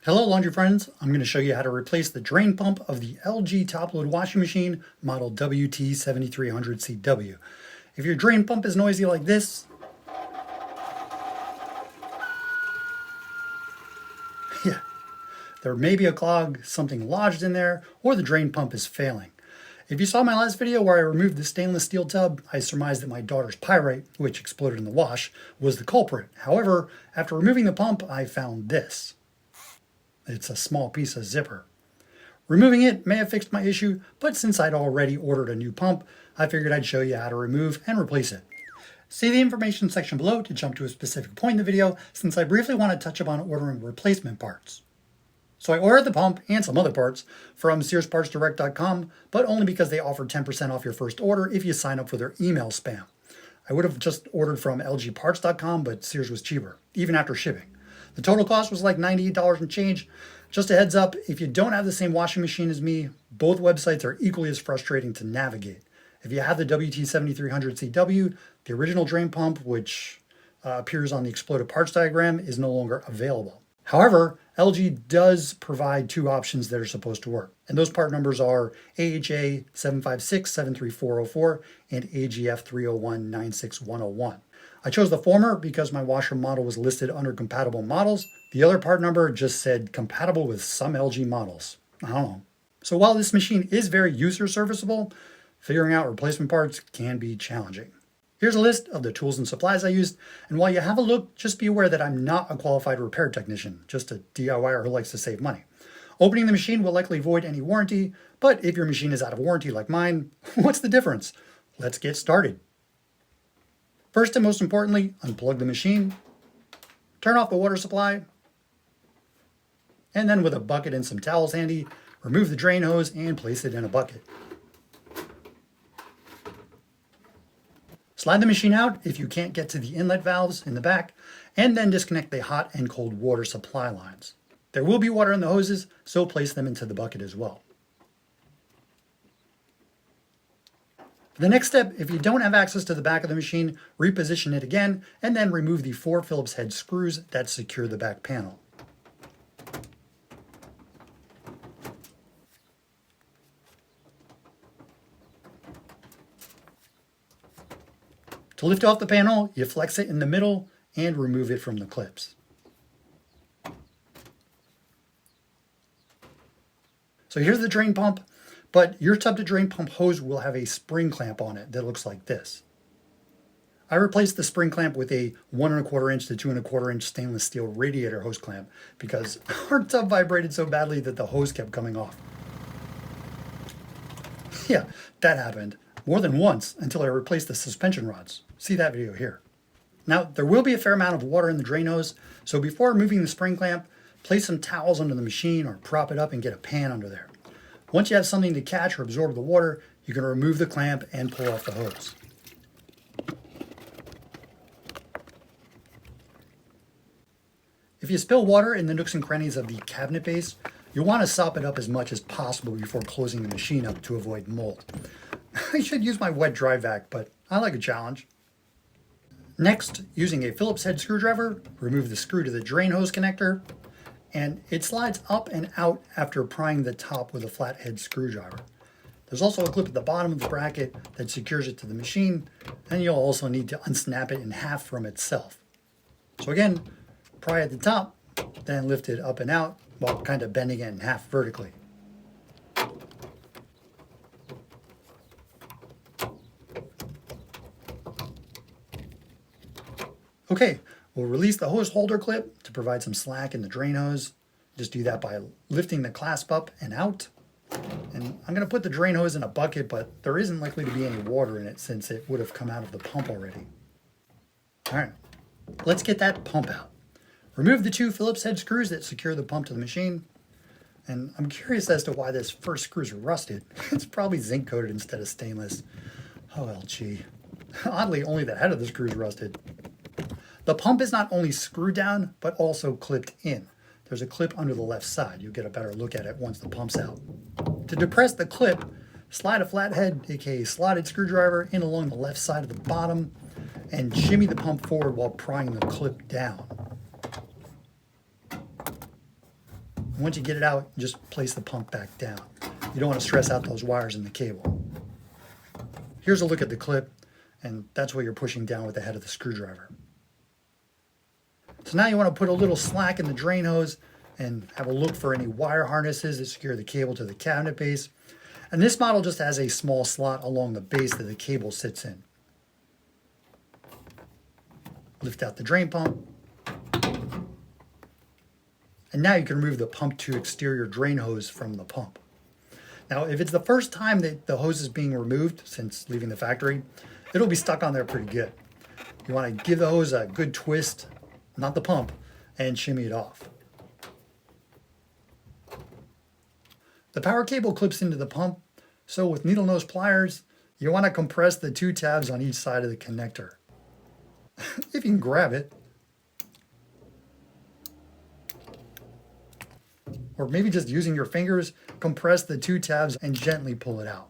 Hello laundry friends, I'm going to show you how to replace the drain pump of the LG top-load washing machine model WT7300CW. If your drain pump is noisy like this, yeah, there may be a clog, something lodged in there, or the drain pump is failing. If you saw my last video where I removed the stainless steel tub, I surmised that my daughter's pyrite, which exploded in the wash, was the culprit. However, after removing the pump, I found this. It's a small piece of zipper. Removing it may have fixed my issue, but since I'd already ordered a new pump, I figured I'd show you how to remove and replace it. See the information section below to jump to a specific point in the video, since I briefly want to touch upon ordering replacement parts. So I ordered the pump and some other parts from SearsPartsDirect.com, but only because they offered 10% off your first order if you sign up for their email spam. I would have just ordered from LGParts.com, but Sears was cheaper, even after shipping. The total cost was like $98 and change. Just a heads up, if you don't have the same washing machine as me, both websites are equally as frustrating to navigate. If you have the WT7300CW, the original drain pump, which appears on the exploded parts diagram, is no longer available. However, LG does provide two options that are supposed to work, and those part numbers are AHA75673404 and AGF30196101. I chose the former because my washer model was listed under compatible models. The other part number just said compatible with some LG models. I don't know. So while this machine is very user serviceable, figuring out replacement parts can be challenging. Here's a list of the tools and supplies I used, and while you have a look, just be aware that I'm not a qualified repair technician, just a DIYer who likes to save money. Opening the machine will likely void any warranty, but if your machine is out of warranty like mine, what's the difference? Let's get started. First and most importantly, unplug the machine, turn off the water supply, and then with a bucket and some towels handy, remove the drain hose and place it in a bucket. Slide the machine out if you can't get to the inlet valves in the back, and then disconnect the hot and cold water supply lines. There will be water in the hoses, so place them into the bucket as well. The next step, if you don't have access to the back of the machine, reposition it again, and then remove the 4 Phillips head screws that secure the back panel. To lift off the panel, you flex it in the middle and remove it from the clips. So here's the drain pump, but your tub to drain pump hose will have a spring clamp on it that looks like this. I replaced the spring clamp with a 1 1/4 inch to 2 1/4 inch stainless steel radiator hose clamp because our tub vibrated so badly that the hose kept coming off. Yeah, that happened more than once until I replaced the suspension rods. See that video here. Now, there will be a fair amount of water in the drain hose, so before removing the spring clamp, place some towels under the machine or prop it up and get a pan under there. Once you have something to catch or absorb the water, you can remove the clamp and pull off the hose. If you spill water in the nooks and crannies of the cabinet base, you'll want to sop it up as much as possible before closing the machine up to avoid mold. I should use my wet dry vac, but I like a challenge. Next, using a Phillips head screwdriver, remove the screw to the drain hose connector, and it slides up and out after prying the top with a flathead screwdriver. There's also a clip at the bottom of the bracket that secures it to the machine, and you'll also need to unsnap it in half from itself. So again, pry at the top, then lift it up and out while kind of bending it in half vertically. Okay, we'll release the hose holder clip to provide some slack in the drain hose. Just do that by lifting the clasp up and out. And I'm going to put the drain hose in a bucket, but there isn't likely to be any water in it since it would have come out of the pump already. All right, let's get that pump out. Remove the 2 Phillips head screws that secure the pump to the machine. And I'm curious as to why this first screws are rusted. It's probably zinc coated instead of stainless. Oh, LG. Oddly, only the head of the screw is rusted. The pump is not only screwed down, but also clipped in. There's a clip under the left side. You'll get a better look at it once the pump's out. To depress the clip, slide a flathead, aka slotted screwdriver, in along the left side of the bottom and shimmy the pump forward while prying the clip down. Once you get it out, just place the pump back down. You don't want to stress out those wires in the cable. Here's a look at the clip, and that's what you're pushing down with the head of the screwdriver. So now you want to put a little slack in the drain hose and have a look for any wire harnesses that secure the cable to the cabinet base. And this model just has a small slot along the base that the cable sits in. Lift out the drain pump. And now you can remove the pump to exterior drain hose from the pump. Now, if it's the first time that the hose is being removed since leaving the factory, it'll be stuck on there pretty good. You want to give the hose a good twist, not the pump, and shimmy it off. The power cable clips into the pump, so with needle nose pliers, you want to compress the two tabs on each side of the connector. If you can grab it. Or maybe just using your fingers, compress the two tabs and gently pull it out.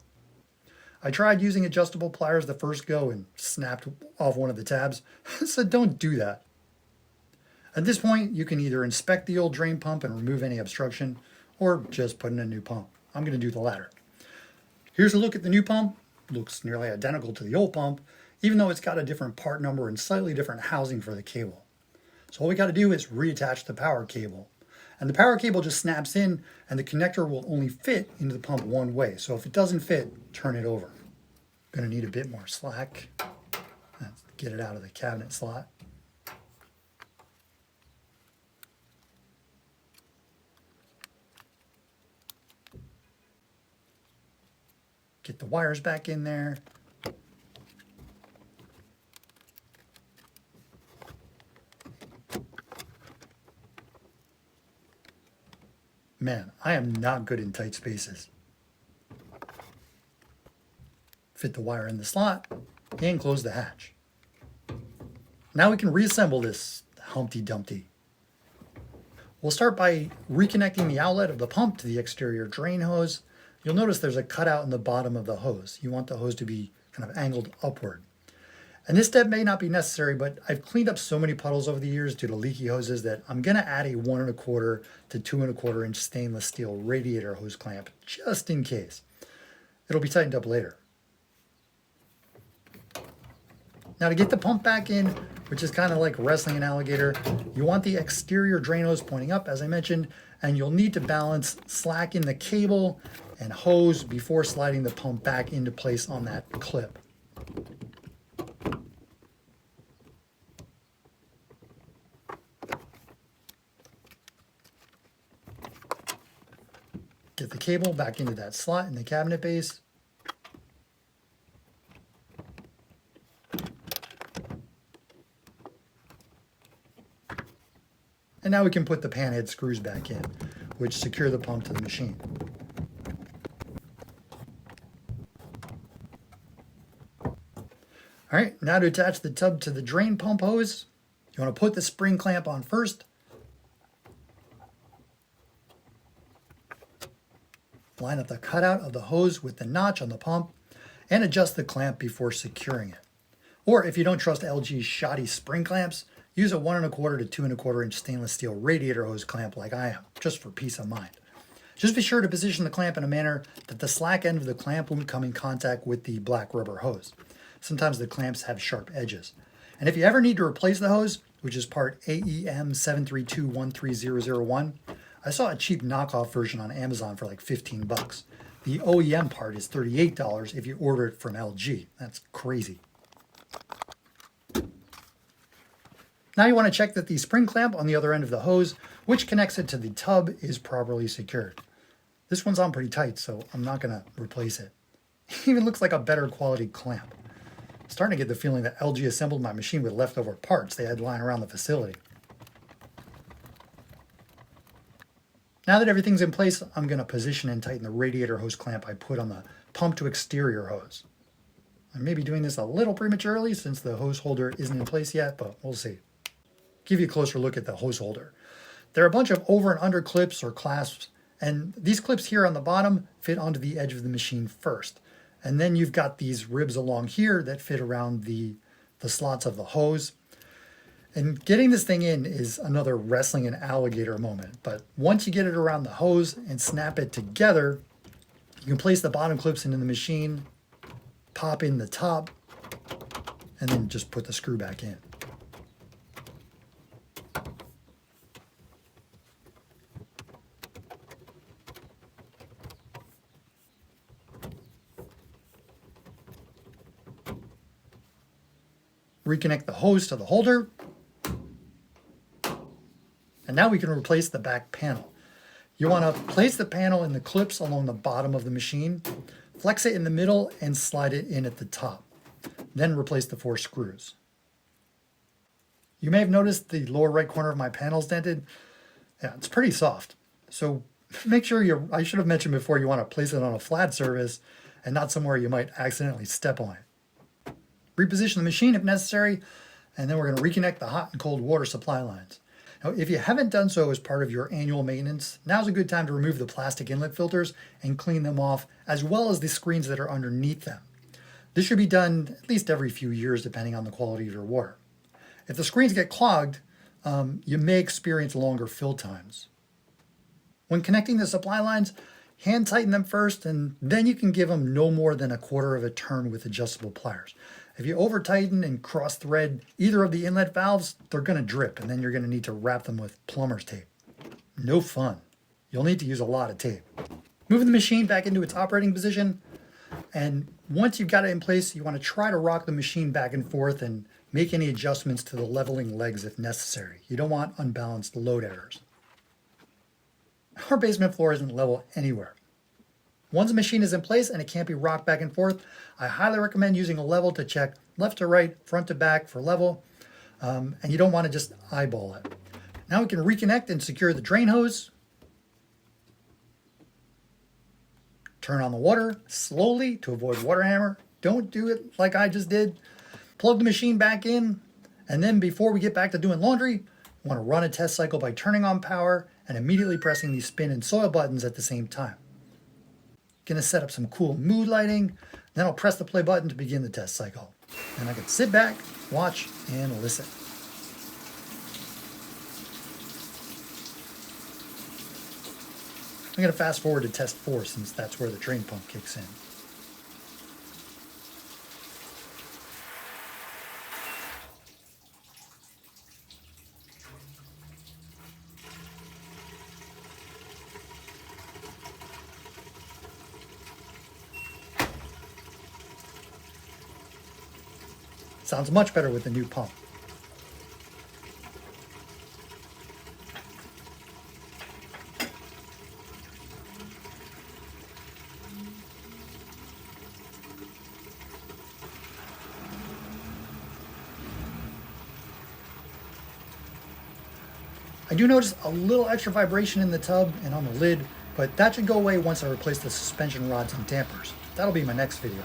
I tried using adjustable pliers the first go and snapped off one of the tabs, so don't do that. At this point, you can either inspect the old drain pump and remove any obstruction, or just put in a new pump. I'm going to do the latter. Here's a look at the new pump. Looks nearly identical to the old pump, even though it's got a different part number and slightly different housing for the cable. So all we got to do is reattach the power cable. And the power cable just snaps in, and the connector will only fit into the pump one way. So if it doesn't fit, turn it over. Gonna need a bit more slack. Let's get it out of the cabinet slot. Get the wires back in there. Man, I am not good in tight spaces. Fit the wire in the slot and close the hatch. Now we can reassemble this Humpty Dumpty. We'll start by reconnecting the outlet of the pump to the exterior drain hose. You'll notice there's a cutout in the bottom of the hose. You want the hose to be kind of angled upward. And this step may not be necessary, but I've cleaned up so many puddles over the years due to leaky hoses that I'm going to add a 1 1/4 to 2 1/4 inch stainless steel radiator hose clamp just in case. It'll be tightened up later. Now to get the pump back in, which is kind of like wrestling an alligator, you want the exterior drain hose pointing up, as I mentioned, and you'll need to balance slack in the cable and hose before sliding the pump back into place on that clip. Get the cable back into that slot in the cabinet base. And now we can put the panhead screws back in, which secure the pump to the machine. All right, now to attach the tub to the drain pump hose, you want to put the spring clamp on first. Line up the cutout of the hose with the notch on the pump and adjust the clamp before securing it. Or if you don't trust LG's shoddy spring clamps, use a 1 1/4 to 2 1/4 inch stainless steel radiator hose clamp like I am, just for peace of mind. Just be sure to position the clamp in a manner that the slack end of the clamp won't come in contact with the black rubber hose. Sometimes the clamps have sharp edges. And if you ever need to replace the hose, which is part AHA75673404, I saw a cheap knockoff version on Amazon for like 15 bucks. The OEM part is $38 if you order it from LG. That's crazy. Now you want to check that the spring clamp on the other end of the hose, which connects it to the tub, is properly secured. This one's on pretty tight, so I'm not going to replace it. It even looks like a better quality clamp. I'm starting to get the feeling that LG assembled my machine with leftover parts they had lying around the facility. Now that everything's in place, I'm going to position and tighten the radiator hose clamp I put on the pump to exterior hose. I may be doing this a little prematurely since the hose holder isn't in place yet, but we'll see. Give you a closer look at the hose holder. There are a bunch of over and under clips or clasps, and these clips here on the bottom fit onto the edge of the machine first. And then you've got these ribs along here that fit around the slots of the hose. And getting this thing in is another wrestling an alligator moment. But once you get it around the hose and snap it together, you can place the bottom clips into the machine, pop in the top, and then just put the screw back in. Reconnect the hose to the holder. And now we can replace the back panel. You want to place the panel in the clips along the bottom of the machine, flex it in the middle, and slide it in at the top. Then replace the 4 screws. You may have noticed the lower right corner of my panel is dented. Yeah, it's pretty soft. So make sure I should have mentioned before, you want to place it on a flat surface and not somewhere you might accidentally step on it. Reposition the machine if necessary, and then we're going to reconnect the hot and cold water supply lines. Now, if you haven't done so as part of your annual maintenance, now's a good time to remove the plastic inlet filters and clean them off, as well as the screens that are underneath them. This should be done at least every few years, depending on the quality of your water. If the screens get clogged, you may experience longer fill times. When connecting the supply lines, hand tighten them first, and then you can give them no more than 1/4 of a turn with adjustable pliers. If you over tighten and cross thread either of the inlet valves, they're going to drip, and then you're going to need to wrap them with plumber's tape. No fun. You'll need to use a lot of tape. Moving the machine back into its operating position, and once you've got it in place, you want to try to rock the machine back and forth and make any adjustments to the leveling legs if necessary. You don't want unbalanced load errors. Our basement floor isn't level anywhere. Once the machine is in place and it can't be rocked back and forth, I highly recommend using a level to check left to right, front to back for level, and you don't want to just eyeball it. Now we can reconnect and secure the drain hose. Turn on the water slowly to avoid water hammer. Don't do it like I just did. Plug the machine back in, and then before we get back to doing laundry, you want to run a test cycle by turning on power and immediately pressing the spin and soil buttons at the same time. Gonna set up some cool mood lighting, then I'll press the play button to begin the test cycle. And I can sit back, watch, and listen. I'm gonna fast forward to test 4 since that's where the drain pump kicks in. Sounds much better with the new pump. I do notice a little extra vibration in the tub and on the lid, but that should go away once I replace the suspension rods and dampers. That'll be my next video.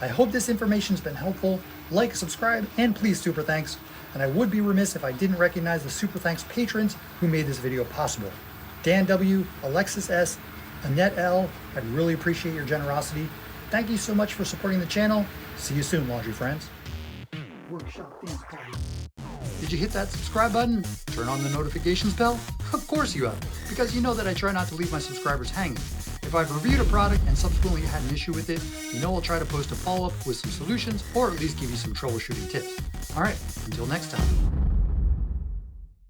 I hope this information's been helpful. Like, subscribe, and please super thanks. And I would be remiss if I didn't recognize the super thanks patrons who made this video possible. Dan W., Alexis S., Annette L. I really appreciate your generosity. Thank you so much for supporting the channel. See you soon, laundry friends. Workshop dance party. Did you hit that subscribe button? Turn on the notifications bell? Of course you have, because you know that I try not to leave my subscribers hanging. If I've reviewed a product and subsequently had an issue with it, you know I'll try to post a follow-up with some solutions or at least give you some troubleshooting tips. All right, until next time.